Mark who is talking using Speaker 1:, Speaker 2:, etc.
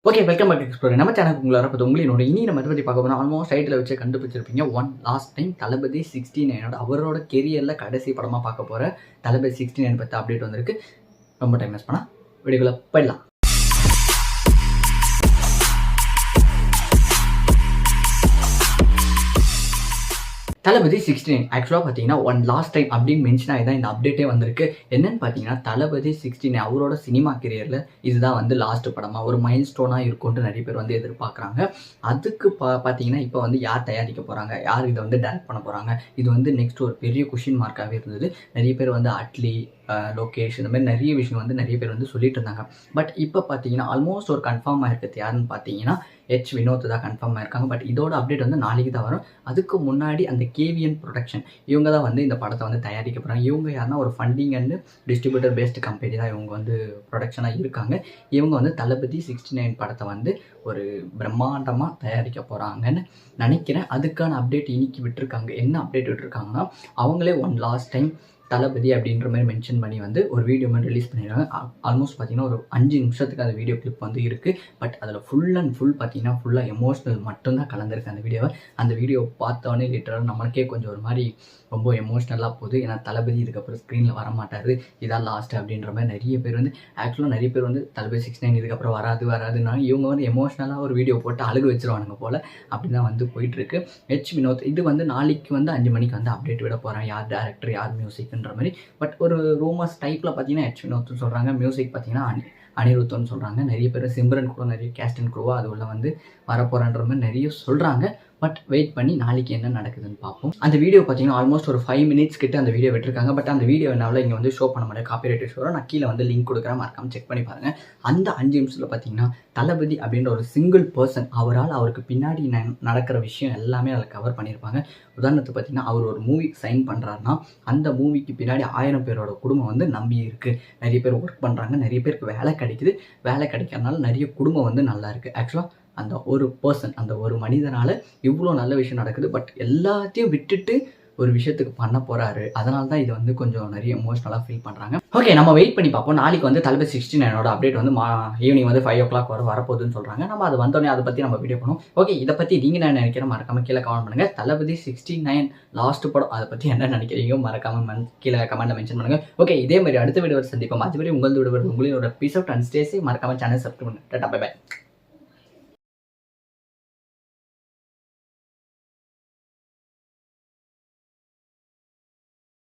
Speaker 1: Okay, welcome back explorer. நம்ம சேனலுக்கு உங்களை வரப்போ உங்களோட இனி நம்ம பற்றி பார்க்க போனால் ஆல்மோஸ்ட் டைட்டில் வச்சு கண்டுபிடிச்சிருப்பீங்க. லாஸ்ட் டைம் தளபதி 69 அவரோட கெரியரில் கடைசி படமாக பார்க்க போகிற தளபதி 69 பற்றி அப்டேட் வந்திருக்கு. ரொம்ப டைம் வேஸ்ட் பண்ணால் வீடியோக்குள்ளே போயிடலாம். தளபதி 69 ஆக்சுவலாக பார்த்தீங்கன்னா லாஸ்ட் டைம் அப்படின்னு மென்ஷன் ஆகி தான் இந்த அப்டேட்டே வந்திருக்கு. என்னன்னு பார்த்தீங்கன்னா தளபதி 69 அவரோட சினிமா கெரியரில் இதுதான் வந்து லாஸ்ட் படமாக ஒரு மைல் ஸ்டோனாக இருக்கும்ட்டு நிறைய பேர் வந்து எதிர்பார்க்குறாங்க. அதுக்கு பார்த்தீங்கன்னா இப்போ வந்து யார் தயாரிக்க போகிறாங்க, யார் இதை வந்து டைரக்ட் பண்ண போகிறாங்க, இது வந்து நெக்ஸ்ட் ஒரு பெரிய கொஷின் மார்க்காகவே இருந்தது. நிறைய பேர் வந்து அட்லி, லோகேஷ் இந்த மாதிரி நிறைய விஷயம் வந்து நிறைய பேர் வந்து சொல்லிட்டு இருந்தாங்க. பட் இப்போ பார்த்தீங்கன்னா ஆல்மோஸ்ட் ஒரு கன்ஃபார்ம் ஆகிருக்கிறது யாருன்னு பார்த்தீங்கன்னா வினோத் தான் கன்ஃபார்ம் ஆயிருக்காங்க. பட் இதோட அப்டேட் வந்து நாளைக்கு தான் வரும். அதுக்கு முன்னாடி அந்த கேவிஎன் ப்ரொடக்ஷன் இவங்க தான் வந்து இந்த படத்தை வந்து தயாரிக்க போகிறாங்க. இவங்க யாருன்னா ஒரு funding and distributor based company தான் இவங்க வந்து ப்ரொடக்ஷனாக இருக்காங்க. இவங்க வந்து தளபதி 69 படத்தை வந்து ஒரு பிரம்மாண்டமாக தயாரிக்க போகிறாங்கன்னு நினைக்கிறேன். அதுக்கான அப்டேட் இன்னைக்கு விட்டுருக்காங்க. என்ன அப்டேட் விட்டுருக்காங்கன்னா அவங்களே லாஸ்ட் டைம் தளபதி அப்படின்ற மாதிரி மென்ஷன் பண்ணி வந்து ஒரு வீடியோ மாதிரி ரிலீஸ் பண்ணிடுறாங்க. ஆல்மோஸ்ட் பார்த்தீங்கன்னா ஒரு 5 நிமிஷத்துக்கு அந்த வீடியோ கிளிப் வந்து இருக்குது. பட் அதில் ஃபுல் அண்ட் ஃபுல் பார்த்தீங்கன்னா ஃபுல்லாக எமோஷ்னல் மட்டும்தான் கலந்துருக்கு அந்த வீடியோவை. அந்த வீடியோ பார்த்தோன்னே லிட்டராக நம்மளுக்கே கொஞ்சம் ஒரு மாதிரி ரொம்ப எமோஷ்னலாக போகுது. ஏன்னா தளபதி இதுக்கப்புறம் ஸ்க்ரீனில் வரமாட்டார், இதான் லாஸ்ட் அப்படின்ற மாதிரி நிறைய பேர் வந்து ஆக்சுவலாக நிறைய பேர் வந்து தளபதி 69 இதுக்கப்புறம் வராதுன்னா இவங்க வந்து எமோஷ்னலாக ஒரு வீடியோ போட்டு அழுகு வச்சிருவானுங்க போல். அப்படி தான் வந்து போயிட்டுருக்கு. வினோத் இது வந்து நாளைக்கு வந்து 5 மணிக்கு வந்து அப்டேட் விட போகிறேன், யார் டேரக்டர் யார் மியூசிக் மாதிரி. பட் ஒரு ரூமர்ஸ் டைப்பில் பார்த்தீங்கன்னா வினோத்னு சொல்கிறாங்க. மியூசிக் பார்த்தீங்கன்னா அனிருத்தம்னு சொல்கிறாங்க. நிறைய பேர் சிம்ரன் கூட நிறைய கேஸ்ட் அண்ட் க்ரூவாக அது உள்ள வந்து வரப்போகிறான்ற மாதிரி நிறைய சொல்கிறாங்க. பட் வெயிட் பண்ணி நாளைக்கு என்ன நடக்குதுன்னு பார்ப்போம். அந்த வீடியோ பார்த்தீங்கன்னா ஆல்மோஸ்ட் ஒரு 5 மினிட்ஸ் கிட்ட அந்த வீடியோ விட்டுருக்காங்க. பட் அந்த வீடியோ என்னால் இங்கே வந்து ஷோ பண்ண முடியாது, காப்பிரைட் இஷ்யூ வரும். நான் கீழே வந்து லிங்க் கொடுக்குறேன், மறக்காம செக் பண்ணி பாருங்கள். அந்த 5 நிமிஷத்தில் பார்த்தீங்கன்னா தளபதி அப்படின்ற ஒரு சிங்கிள் பர்சன் அவருக்கு பின்னாடி நடக்கிற விஷயம் எல்லாமே அதில் கவர் பண்ணியிருப்பாங்க. உதாரணத்துக்கு பார்த்தீங்கன்னா அவர் ஒரு மூவி சைன் பண்ணுறாருன்னா அந்த மூவிக்கு பின்னாடி 1000 பேரோட குடும்பம் வந்து நம்பி இருக்குது. நிறைய பேர் ஒர்க் பண்ணுறாங்க, நிறைய பேருக்கு வேலை கிடைக்குது. வேலை கிடைக்கிறதுனால நிறைய குடும்பம் வந்து நல்லா இருக்குது. ஆக்சுவலாக அந்த ஒரு பர்சன், அந்த ஒரு மனிதனால் இவ்வளோ நல்ல விஷயம் நடக்குது. பட் எல்லாத்தையும் விட்டுட்டு ஒரு விஷயத்துக்கு பண்ண போகிறாரு. அதனால தான் இது வந்து கொஞ்சம் நிறைய எமோஷ்னலாக ஃபீல் பண்ணுறாங்க. ஓகே, நம்ம வெயிட் பண்ணி பார்ப்போம். நாளைக்கு வந்து தளபதி 69 அப்டேட் வந்து ஈவினிங் வந்து 5 o'clock வரப்போகுதுன்னு சொல்கிறாங்க. நம்ம அது வந்தோடனே அதை பற்றி நம்ம வீடியோ பண்ணுவோம். ஓகே, இதை பற்றி நீங்கள் என்ன நினைக்கிறேன் மறக்காம கீழே கமெண்ட் பண்ணுங்கள். தளபதி 69 லாஸ்ட் படம் அதை பற்றி என்ன நினைக்கிறீங்க மறக்காம கீழே கமெண்ட்டில் மென்ஷன் பண்ணுங்கள். ஓகே, இதே மாதிரி அடுத்த வீடியோ சந்திப்போம். அதுவரை உங்களோட பீஸ் அவுட் அண்ட் ஸ்டேஸை மறக்காம சேனல் சப்ஸ்கிரைப் பண்ணுங்கள். Tata, bye by.